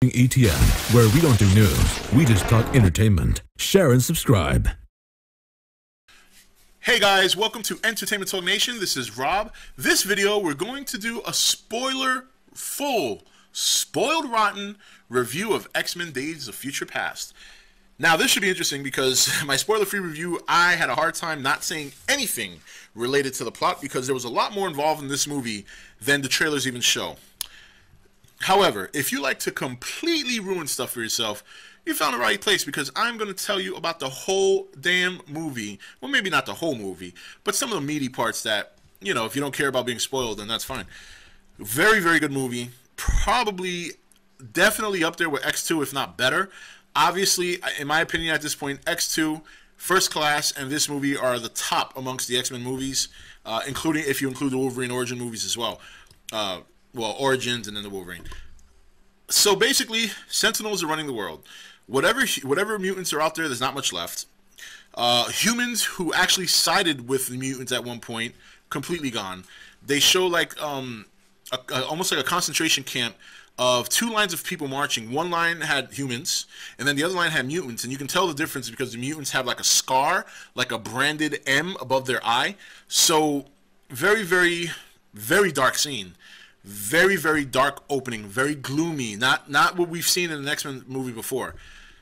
ETN, where we don't do news, we just talk entertainment. Share and subscribe. Hey guys, welcome to Entertainment Talk Nation. This is Rob. This video, we're going to do a spoiler-full, spoiled rotten review of X-Men Days of Future Past. Now, this should be interesting because my spoiler-free review, I had a hard time not saying anything related to the plot because there was a lot more involved in this movie than the trailers even show. However, if you like to completely ruin stuff for yourself, you found the right place because I'm going to tell you about the whole damn movie. Well, maybe not the whole movie, but some of the meaty parts that, you know, if you don't care about being spoiled, then that's fine. Very, very good movie. Probably, definitely up there with X2, if not better. Obviously, in my opinion at this point, X2, First Class, and this movie are the top amongst the X-Men movies, including if you include the Wolverine origin movies as well. Well, Origins and then the Wolverine. So basically, Sentinels are running the world. Whatever mutants are out there, there's not much left. Humans who actually sided with the mutants at one point, completely gone. They show like almost like a concentration camp of two lines of people marching. One line had humans, and then the other line had mutants. And you can tell the difference because the mutants have like a scar, like a branded M above their eye. So very, very, very dark scene. Very, very dark opening, very gloomy, not what we've seen in the X-Men movie before.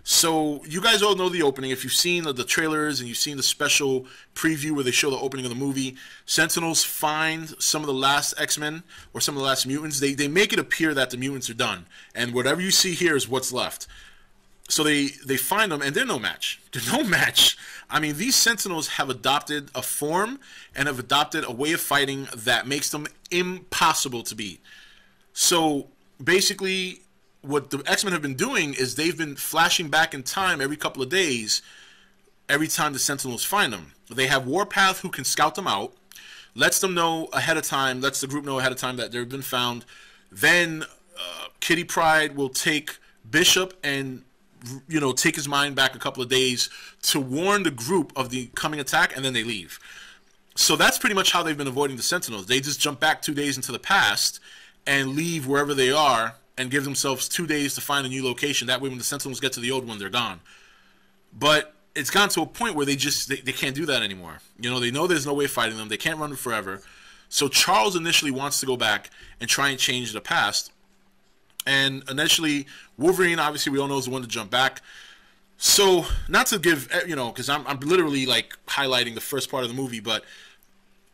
So you guys all know the opening. If you've seen the trailers and you've seen the special preview where they show the opening of the movie, Sentinels find some of the last X-Men or some of the last mutants. They make it appear that the mutants are done, and whatever you see here is what's left. So they find them, and they're no match. They're no match. I mean, these Sentinels have adopted a form and have adopted a way of fighting that makes them impossible to beat. So basically, what the X-Men have been doing is they've been flashing back in time every couple of days, every time the Sentinels find them. They have Warpath who can scout them out, lets them know ahead of time, lets the group know ahead of time that they've been found. Then Kitty Pryde will take Bishop and, you know, take his mind back a couple of days to warn the group of the coming attack, and then they leave. So that's pretty much how they've been avoiding the Sentinels. They just jump back 2 days into the past and leave wherever they are and give themselves 2 days to find a new location. That way when the Sentinels get to the old one, they're gone. But it's gotten to a point where they can't do that anymore. You know there's no way of fighting them. They can't run forever. So Charles initially wants to go back and try and change the past. And initially, Wolverine, obviously, we all know is the one to jump back. So, not to give, you know, because I'm literally, like, highlighting the first part of the movie, but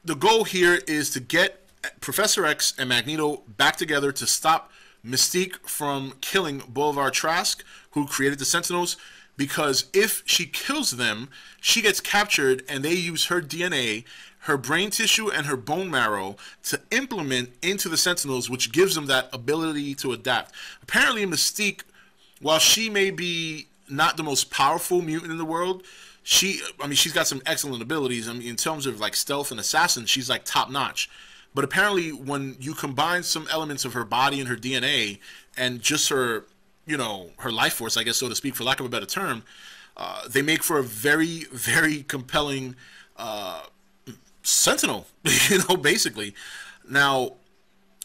the goal here is to get Professor X and Magneto back together to stop Mystique from killing Boulevard Trask, who created the Sentinels, because if she kills them, she gets captured, and they use her DNA, her brain tissue, and her bone marrow to implement into the Sentinels, which gives them that ability to adapt. Apparently, Mystique, while she may be not the most powerful mutant in the world, she's got some excellent abilities. I mean, in terms of like stealth and assassin, she's like top notch. But apparently, when you combine some elements of her body and her DNA and just her, you know, her life force, I guess, so to speak, for lack of a better term, they make for a very, very compelling Sentinel, you know, basically. Now,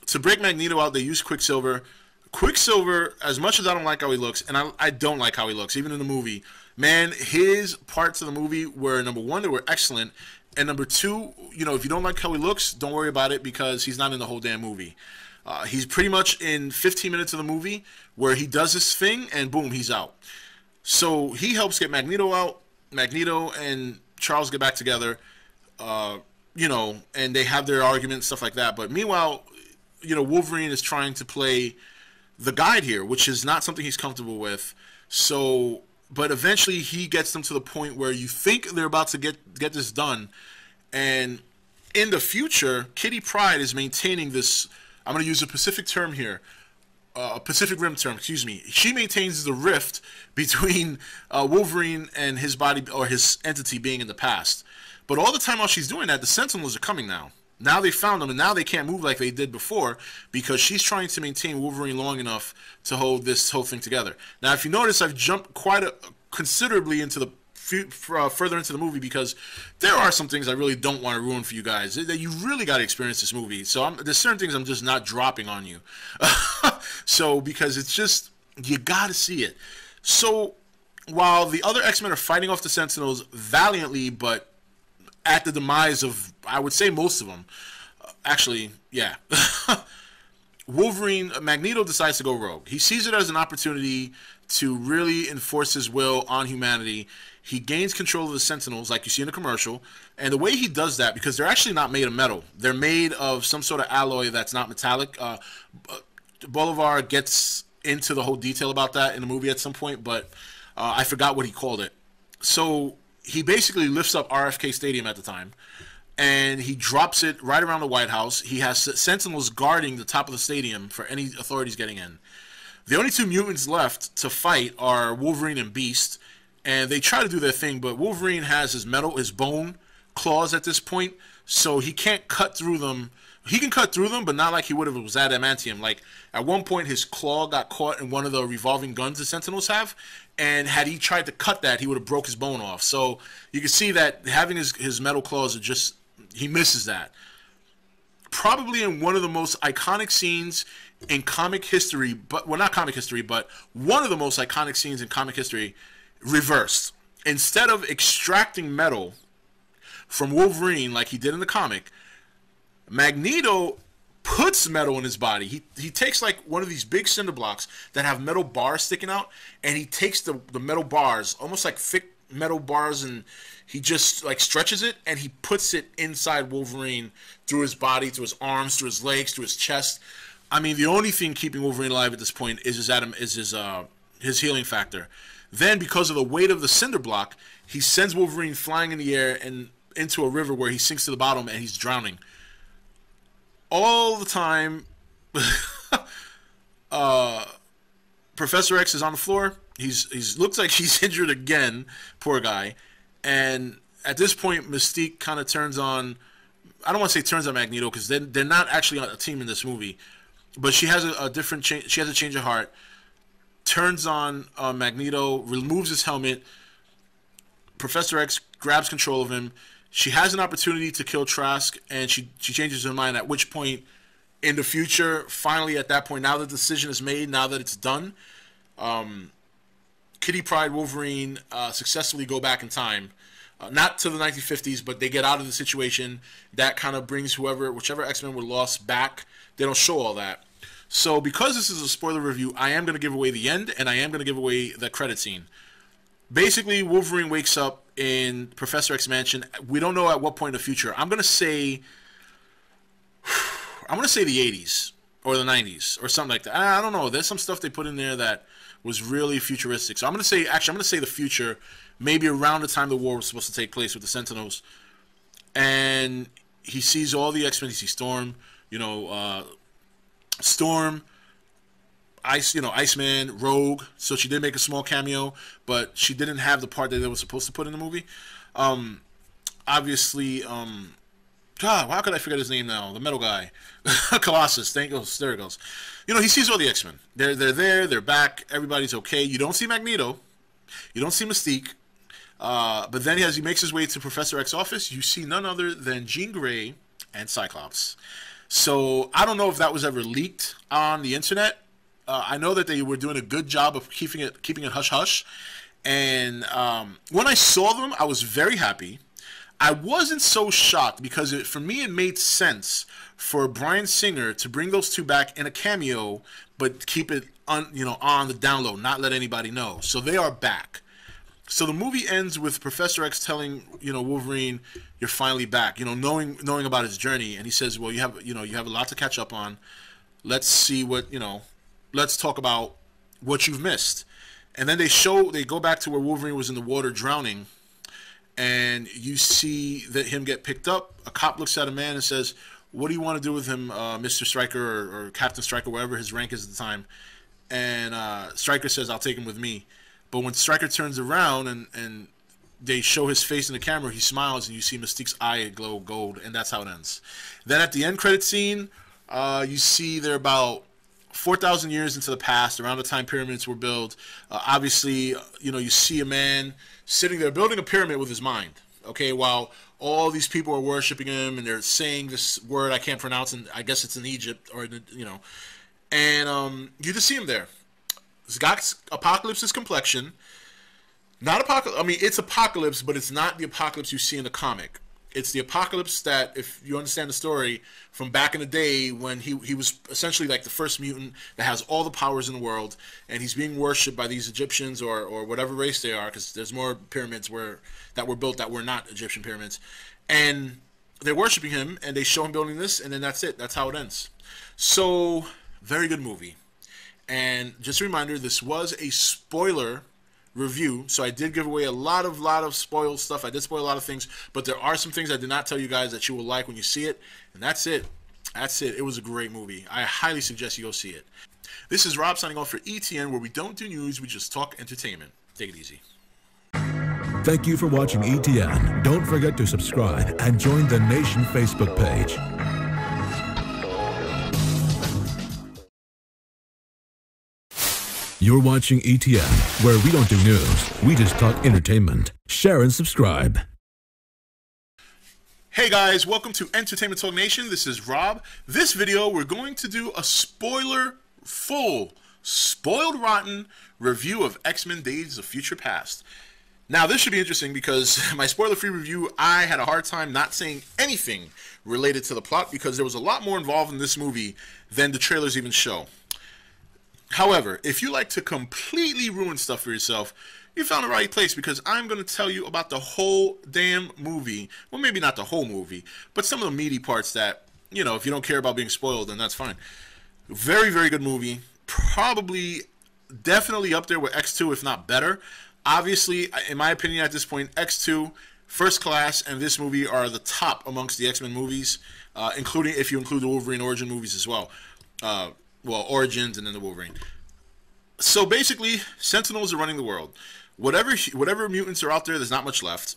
to break Magneto out, they use Quicksilver. Quicksilver, as much as I don't like how he looks, and I don't like how he looks, even in the movie, man, his parts of the movie were, number one, they were excellent, and number two, you know, if you don't like how he looks, don't worry about it because he's not in the whole damn movie. He's pretty much in 15 minutes of the movie where he does his thing, and boom, he's out. So he helps get Magneto out. Magneto and Charles get back together. You know, and they have their arguments, stuff like that. But meanwhile, you know, Wolverine is trying to play the guide here, which is not something he's comfortable with. So, but eventually he gets them to the point where you think they're about to get this done. And in the future, Kitty Pryde is maintaining this, I'm going to use a Pacific term here, a Pacific Rim term, excuse me. She maintains the rift between Wolverine and his body, or his entity, being in the past. But all the time while she's doing that, the Sentinels are coming now. Now they found them, and now they can't move like they did before because she's trying to maintain Wolverine long enough to hold this whole thing together. Now, if you notice, I've jumped quite considerably into the further into the movie because there are some things I really don't want to ruin for you guys. That you really got to experience this movie. So there's certain things I'm just not dropping on you. So because it's just, You got to see it. So while the other X-Men are fighting off the Sentinels valiantly, but at the demise of, I would say, most of them. Actually, yeah. Magneto decides to go rogue. He sees it as an opportunity to really enforce his will on humanity. He gains control of the Sentinels, like you see in the commercial. And the way he does that, because they're actually not made of metal. They're made of some sort of alloy that's not metallic. Bolivar gets into the whole detail about that in the movie at some point, but I forgot what he called it. So he basically lifts up RFK Stadium at the time, and he drops it right around the White House. He has Sentinels guarding the top of the stadium for any authorities getting in. The only two mutants left to fight are Wolverine and Beast, and they try to do their thing, but Wolverine has his bone claws at this point, so he can't cut through them. He can cut through them, but not like he would if it was adamantium. Like, at one point, his claw got caught in one of the revolving guns the Sentinels have, and had he tried to cut that, he would have broke his bone off. So you can see that having his metal claws, he misses that. Probably in one of the most iconic scenes in comic history, but not comic history, but one of the most iconic scenes in comic history, reversed. Instead of extracting metal from Wolverine like he did in the comic, Magneto puts metal in his body. He takes like one of these big cinder blocks that have metal bars sticking out, and he takes the metal bars, almost like thick metal bars, and he just like stretches it, and he puts it inside Wolverine through his body, through his arms, through his legs, through his chest. I mean, the only thing keeping Wolverine alive at this point is his healing factor. Then, because of the weight of the cinder block, he sends Wolverine flying in the air and into a river where he sinks to the bottom and he's drowning. All the time, Professor X is on the floor. He's looks like he's injured again, poor guy. And at this point, Mystique kind of turns on. I don't want to say turns on Magneto because they're not actually on a team in this movie. But she has a different change. She has a change of heart. Turns on Magneto, removes his helmet. Professor X grabs control of him. She has an opportunity to kill Trask, and she changes her mind, at which point, in the future, finally at that point, now the decision is made, now that it's done, Kitty Pryde Wolverine successfully go back in time. Not to the 1950s, but they get out of the situation. That kind of brings whichever X-Men were lost back. They don't show all that. So because this is a spoiler review, I am going to give away the end, and I am going to give away the credit scene. Basically, Wolverine wakes up in Professor X mansion. We don't know at what point in the future. I'm gonna say the 80s or the 90s or something like that. I don't know. There's some stuff they put in there that was really futuristic. So I'm gonna say the future, maybe around the time the war was supposed to take place with the Sentinels. And he sees all the X-Men. He sees Storm, Iceman, Rogue. So she did make a small cameo, but she didn't have the part that they were supposed to put in the movie. Obviously, God, how could I forget his name now? The metal guy, Colossus. There it goes. He sees all the X-Men. They're there. They're back. Everybody's okay. You don't see Magneto. You don't see Mystique. But then as he makes his way to Professor X's office, you see none other than Jean Grey and Cyclops. So I don't know if that was ever leaked on the internet. I know that they were doing a good job of keeping it hush-hush. And when I saw them, I was very happy. I wasn't so shocked because for me it made sense for Bryan Singer to bring those two back in a cameo, but keep it on the down low, not let anybody know. So they are back. So the movie ends with Professor X telling Wolverine, "You're finally back." Knowing about his journey, and he says, "Well, you have a lot to catch up on. Let's see what Let's talk about what you've missed." And then they go back to where Wolverine was in the water drowning, and you see him get picked up. A cop looks at a man and says, "What do you want to do with him, Mr. Stryker or Captain Stryker, whatever his rank is at the time?" And Stryker says, "I'll take him with me." But when Stryker turns around and they show his face in the camera, he smiles, and you see Mystique's eye glow gold, and that's how it ends. Then at the end credit scene, you see they're about 4,000 years into the past, around the time pyramids were built. Obviously, you see a man sitting there building a pyramid with his mind, okay, while all these people are worshiping him, and they're saying this word I can't pronounce, and I guess it's in Egypt, or, and you just see him there. It's got Apocalypse's complexion. Not Apocalypse. I mean, it's Apocalypse, but it's not the Apocalypse you see in the comic. It's the Apocalypse that, if you understand the story, from back in the day when he was essentially like the first mutant that has all the powers in the world, and he's being worshipped by these Egyptians or whatever race they are, because there's more pyramids that were built that were not Egyptian pyramids, and they're worshiping him, and they show him building this, and then that's it. That's how it ends. So, very good movie. And just a reminder, this was a spoiler review, so I did give away a lot of spoiled stuff. I did spoil a lot of things, but there are some things I did not tell you guys that you will like when you see it, and that's it. That's it. It was a great movie. I highly suggest you go see it. This is Rob signing off for ETN, where we don't do news, we just talk entertainment. Take it easy. Thank you for watching ETN. Don't forget to subscribe and join the Nation Facebook page. You're watching ETN, where we don't do news, we just talk entertainment. Share and subscribe. Hey guys, welcome to Entertainment Talk Nation. This is Rob. This video, we're going to do a spoiler-full, spoiled rotten review of X-Men Days of Future Past. Now, this should be interesting because my spoiler-free review, I had a hard time not saying anything related to the plot because there was a lot more involved in this movie than the trailers even show. However, if you like to completely ruin stuff for yourself, you found the right place, because I'm going to tell you about the whole damn movie. Well, maybe not the whole movie, but some of the meaty parts that, you know, if you don't care about being spoiled, then that's fine. Very, very good movie. Probably, definitely up there with X2, if not better. Obviously, in my opinion at this point, X2, First Class, and this movie are the top amongst the X-Men movies, including, if you include the Wolverine Origin movies as well. Well, Origins and then the Wolverine. So basically, Sentinels are running the world. Whatever mutants are out there, there's not much left.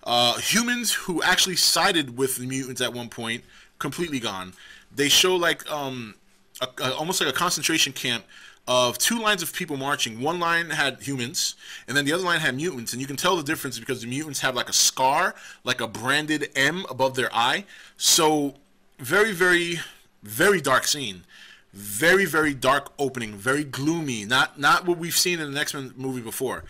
Humans who actually sided with the mutants at one point, completely gone. They show like almost like a concentration camp of two lines of people marching. One line had humans, and then the other line had mutants. And you can tell the difference because the mutants have like a scar, like a branded M above their eye. So very, very, very dark scene. Very, very dark opening, very gloomy. Not what we've seen in an X-Men movie before.